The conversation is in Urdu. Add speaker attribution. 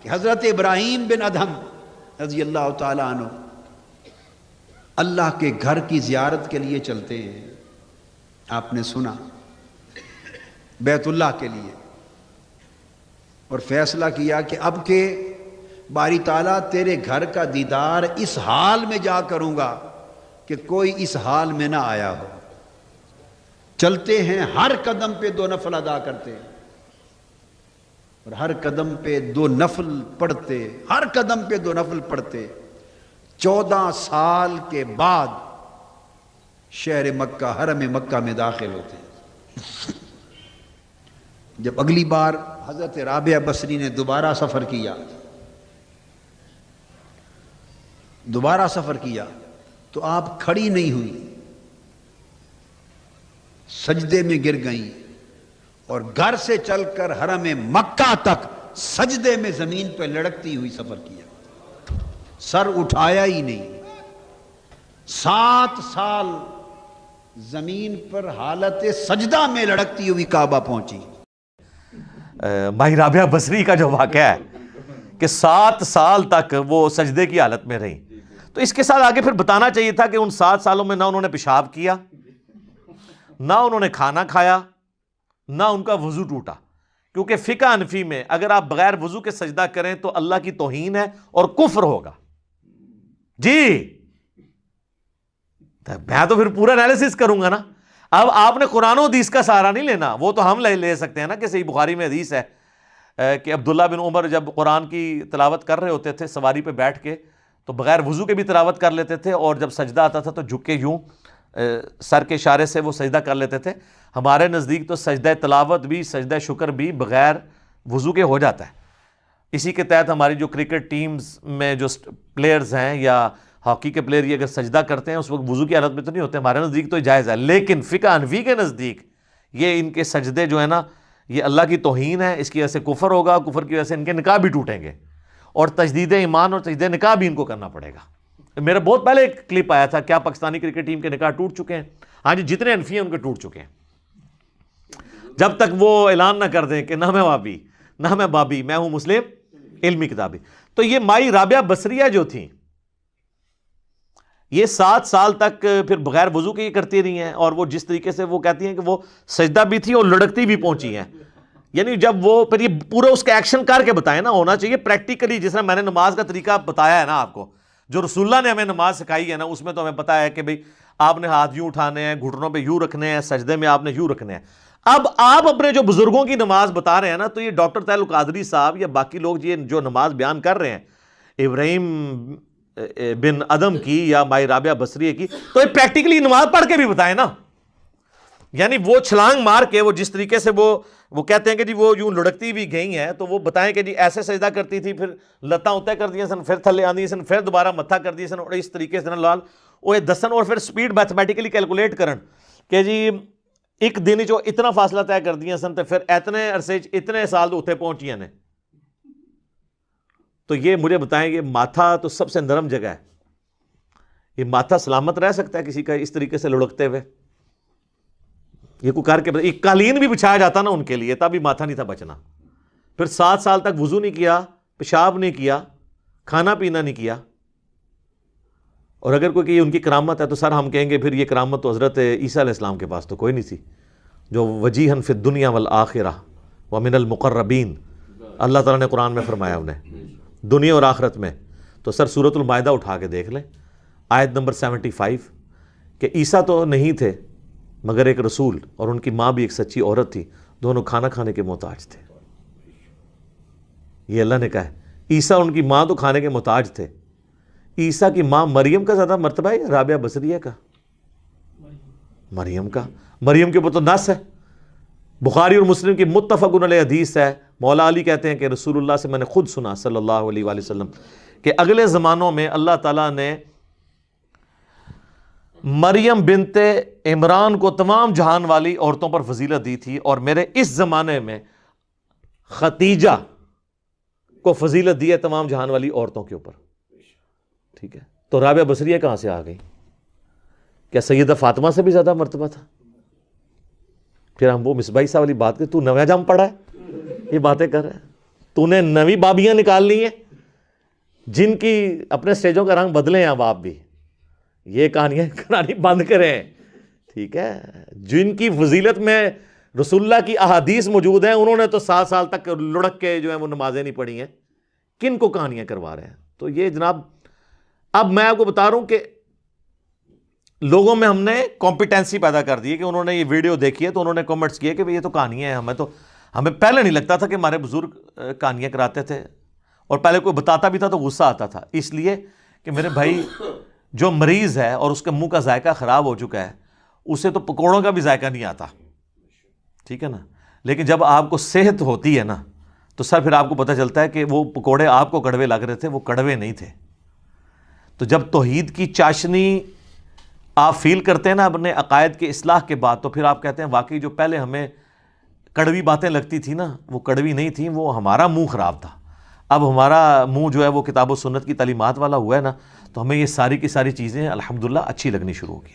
Speaker 1: کہ حضرت ابراہیم بن ادہم رضی اللہ تعالیٰ عنہ اللہ کے گھر کی زیارت کے لیے چلتے ہیں، آپ نے سنا، بیت اللہ کے لیے، اور فیصلہ کیا کہ اب کے باری تعالیٰ تیرے گھر کا دیدار اس حال میں جا کروں گا کہ کوئی اس حال میں نہ آیا ہو۔ چلتے ہیں، ہر قدم پہ 2 نفل ادا کرتے ہیں، اور ہر قدم پہ 2 نفل پڑھتے، ہر قدم پہ 2 نفل پڑھتے۔ 14 سال کے بعد شہر مکہ، حرم مکہ میں داخل ہوتے ہیں۔ جب اگلی بار حضرت رابعہ بصری نے دوبارہ سفر کیا، تو آپ کھڑی نہیں ہوئی، سجدے میں گر گئیں، اور گھر سے چل کر حرم مکہ تک سجدے میں زمین پہ لڑکتی ہوئی سفر کیا، سر اٹھایا ہی نہیں۔ 7 سال زمین پر حالت سجدہ میں لڑکتی ہوئی کعبہ پہنچی۔
Speaker 2: مائی رابعہ بصری کا جو واقعہ ہے کہ 7 سال تک وہ سجدے کی حالت میں رہیں، تو اس کے ساتھ آگے پھر بتانا چاہیے تھا کہ ان 7 سالوں میں نہ انہوں نے پیشاب کیا، نہ انہوں نے کھانا کھایا، نہ ان کا وضو ٹوٹا، کیونکہ فقہ حنفی میں اگر آپ بغیر وضو کے سجدہ کریں تو اللہ کی توہین ہے اور کفر ہوگا۔ جی میں تو پھر پورا انالیسس کروں گا نا۔ اب آپ نے قرآن و حدیث کا سہارا نہیں لینا، وہ تو ہم لے سکتے ہیں نا، کہ صحیح بخاری میں حدیث ہے کہ عبداللہ بن عمر جب قرآن کی تلاوت کر رہے ہوتے تھے سواری پہ بیٹھ کے تو بغیر وضو کے بھی تلاوت کر لیتے تھے، اور جب سجدہ آتا تھا تو جھک کے یوں سر کے اشارے سے وہ سجدہ کر لیتے تھے۔ ہمارے نزدیک تو سجدہ تلاوت بھی، سجدہ شکر بھی بغیر وضو کے ہو جاتا ہے۔ اسی کے تحت ہماری جو کرکٹ ٹیمز میں جو پلیئرز ہیں یا ہاکی کے پلیئر یہ اگر سجدہ کرتے ہیں اس وقت وضو کی حالت میں تو نہیں ہوتے، ہمارے نزدیک تو جائز ہے، لیکن فقہ حنفی کے نزدیک یہ ان کے سجدے جو ہے نا یہ اللہ کی توہین ہے، اس کی وجہ سے کفر ہوگا، کفر کی وجہ سے ان کے نکاح بھی ٹوٹیں گے، اور تجدید ایمان اور تجدید نکاح بھی ان کو کرنا پڑے گا۔ میرا بہت پہلے ایک کلپ آیا تھا، کیا پاکستانی کرکٹ ٹیم کے نکاح ٹوٹ چکے ہیں؟ ہاں جی، جتنے حنفی ہیں ان کے ٹوٹ چکے ہیں، جب تک وہ اعلان نہ کر دیں کہ نہ میں وابی نہ میں بابی، میں ہوں مسلم علمی کتابی۔ تو یہ مائی رابعہ بصریہ جو تھیں یہ 7 سال تک پھر بغیر وضو کے یہ کرتی رہی ہیں، اور وہ جس طریقے سے وہ کہتی ہیں کہ وہ سجدہ بھی تھی اور لڑکتی بھی پہنچی ہیں، یعنی جب وہ پھر یہ پورا اس کا ایکشن کر کے بتائیں نا، ہونا چاہیے پریکٹیکلی، جس طرح میں نے نماز کا طریقہ بتایا ہے نا آپ کو، جو رسول اللہ نے ہمیں نماز سکھائی ہے نا، اس میں تو ہمیں پتا ہے کہ بھئی آپ نے ہاتھ یوں اٹھانے ہیں، گھٹنوں پہ یوں رکھنے ہیں، سجدے میں آپ نے یوں رکھنے ہیں۔ اب آپ اپنے جو بزرگوں کی نماز بتا رہے ہیں نا، تو یہ ڈاکٹر طاہر القادری صاحب یا باقی لوگ یہ جو نماز بیان کر رہے ہیں ابراہیم بن ادم کی یا مائی رابعہ بصریہ کی، تو یہ پریکٹیکلی نماز پڑھ کے بھی بتائیں نا، یعنی وہ چھلانگ مار کے وہ جس طریقے سے وہ کہتے ہیں کہ جی وہ یوں لڑکتی بھی گئی ہیں، تو وہ بتائیں کہ جی ایسے سجدہ کرتی تھی، پھر لتاں اتنے کر دیا سن، پھر تھلے آندی سن، پھر دوبارہ متھا کر دیا سن، اور اس طریقے سے لال وہ دسن، اور پھر سپیڈ میتھمیٹیکلی کیلکولیٹ کرن کہ جی ایک دن جو اتنا فاصلہ طے کر دیا سن، تو پھر اتنے عرصے اتنے سال تو اتنے پہنچیاں نے۔ تو یہ مجھے بتائیں، یہ ماتھا تو سب سے نرم جگہ ہے، یہ ماتھا سلامت رہ سکتا ہے کسی کا اس طریقے سے لڑکتے ہوئے؟ یہ کو کر کے ایک قالین بھی بچھایا جاتا نا ان کے لیے، تب بھی ماتھا نہیں تھا بچنا۔ پھر 7 سال تک وضو نہیں کیا، پیشاب نہیں کیا، کھانا پینا نہیں کیا، اور اگر کوئی کہ ان کی کرامت ہے تو سر ہم کہیں گے پھر یہ کرامت تو حضرت عیسیٰ علیہ السلام کے پاس تو کوئی نہیں تھی، جو وجیہن فی الدنیا والآخرہ ومن المقربین، اللہ تعالیٰ نے قرآن میں فرمایا انہیں دنیا اور آخرت میں۔ تو سر سورۃ المائدہ اٹھا کے دیکھ لیں، آیت نمبر 75، کہ عیسیٰ تو نہیں تھے مگر ایک رسول، اور ان کی ماں بھی ایک سچی عورت تھی، دونوں کھانا کھانے کے محتاج تھے۔ یہ اللہ نے کہا ہے، عیسیٰ ان کی ماں تو کھانے کے محتاج تھے۔ عیسیٰ کی ماں مریم کا زیادہ مرتبہ ہے رابعہ بصریہ کا؟ مریم کا، مریم کے اوپر تو نص ہے، بخاری اور مسلم کی متفق علیہ حدیث ہے۔ مولا علی کہتے ہیں کہ رسول اللہ سے میں نے خود سنا صلی اللہ علیہ وآلہ وسلم کہ اگلے زمانوں میں اللہ تعالیٰ نے مریم بنت عمران کو تمام جہان والی عورتوں پر فضیلت دی تھی، اور میرے اس زمانے میں خدیجہ کو فضیلت دی ہے تمام جہان والی عورتوں کے اوپر۔ ٹھیک ہے، تو رابعہ بصریہ کہاں سے آ گئی؟ کیا سیدہ فاطمہ سے بھی زیادہ مرتبہ تھا؟ پھر ہم وہ مصباحی صاحب والی بات کہ تو نویں جام پڑھا ہے، یہ باتیں کر رہے ہیں۔ تو نے نوی بابیاں نکال لی ہیں جن کی اپنے سٹیجوں کا رنگ بدلے ہیں اب آپ بھی. یہ کہانیاں کہانی بند کریں, ٹھیک ہے. جن کی فضیلت میں رسول اللہ کی احادیث موجود ہیں, انہوں نے تو 7 سال تک لڑک کے جو ہے وہ نمازیں نہیں پڑھی ہیں, کن کو کہانیاں کروا رہے ہیں. تو یہ جناب اب میں آپ کو بتا رہا ہوں کہ لوگوں میں ہم نے کمپیٹنسی پیدا کر دی ہے کہ انہوں نے یہ ویڈیو دیکھی ہے تو انہوں نے کمنٹس کیے کہ یہ تو کہانیاں ہیں. ہمیں پہلے نہیں لگتا تھا کہ ہمارے بزرگ کہانیاں کراتے تھے, اور پہلے کوئی بتاتا بھی تھا تو غصہ آتا تھا, اس لیے کہ میرے بھائی جو مریض ہے اور اس کے منہ کا ذائقہ خراب ہو چکا ہے اسے تو پکوڑوں کا بھی ذائقہ نہیں آتا, ٹھیک ہے نا. لیکن جب آپ کو صحت ہوتی ہے نا تو سر پھر آپ کو پتہ چلتا ہے کہ وہ پکوڑے آپ کو کڑوے لگ رہے تھے, وہ کڑوے نہیں تھے. تو جب توحید کی چاشنی آپ فیل کرتے ہیں نا اپنے عقائد کی اصلاح کے بعد, تو پھر آپ کہتے ہیں واقعی جو پہلے ہمیں کڑوی باتیں لگتی تھی نا وہ کڑوی نہیں تھیں, وہ ہمارا منہ خراب تھا. اب ہمارا منہ جو ہے وہ کتاب و سنت کی تعلیمات والا ہوا ہے نا, تو ہمیں یہ ساری کی ساری چیزیں الحمدللہ اچھی لگنی شروع ہو گئی.